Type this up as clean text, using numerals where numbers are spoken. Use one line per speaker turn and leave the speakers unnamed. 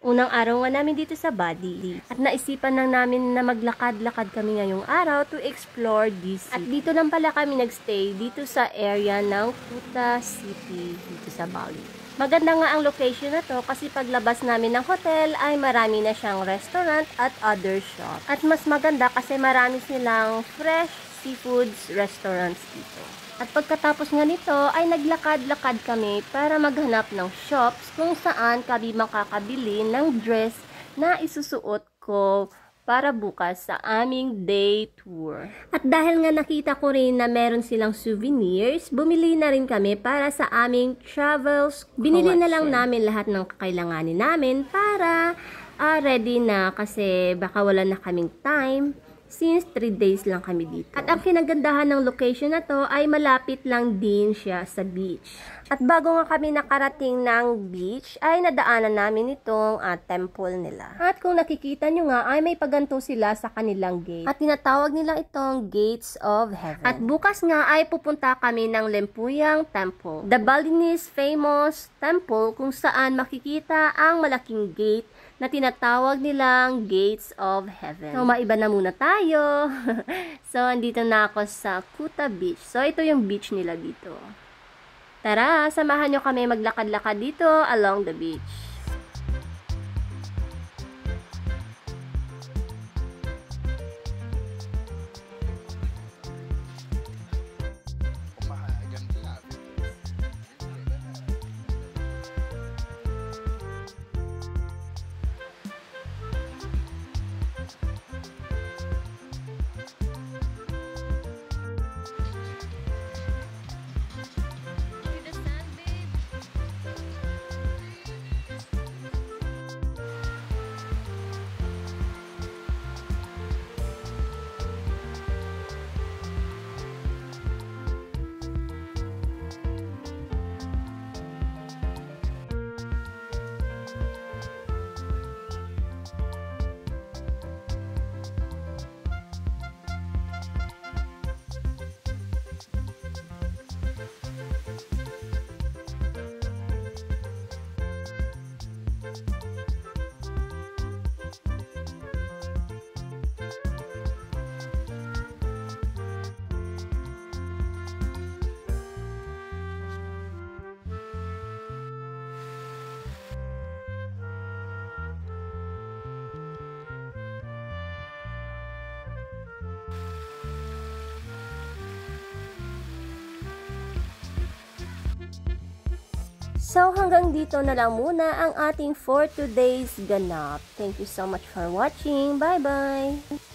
Unang araw nga namin dito sa Bali. At naisipan lang namin na maglakad-lakad kami ngayong araw to explore this city. At dito lang pala kami nagstay dito sa area ng Kuta City dito sa Bali. Maganda nga ang location na to kasi paglabas namin ng hotel ay marami na siyang restaurant at other shop. At mas maganda kasi marami silang fresh seafoods restaurants dito. At pagkatapos nga nito ay naglakad-lakad kami para maghanap ng shops kung saan kami makakabili ng dress na isusuot ko para bukas sa aming day tour. At dahil nga nakita ko rin na meron silang souvenirs, bumili na rin kami para sa aming travels collection. Binili na lang namin lahat ng kakailanganin namin para ready na kasi baka wala na kaming time. Since 3 days lang kami dito. At ang kinagandahan ng location na to ay malapit lang din siya sa beach. At bago nga kami nakarating ng beach, ay nadaanan namin itong temple nila. At kung nakikita nyo nga, ay may paganto sila sa kanilang gate. At tinatawag nila itong Gates of Heaven. At bukas nga ay pupunta kami ng Lempuyang Temple. The Balinese famous temple kung saan makikita ang malaking gate na tinatawag nilang Gates of Heaven. So, maiba na muna tayo. So, andito na ako sa Kuta Beach. So, ito yung beach nila dito. Tara, samahan nyo kami maglakad-lakad dito along the beach. So, hanggang dito na lang muna ang ating for today's ganap. Thank you so much for watching. Bye-bye!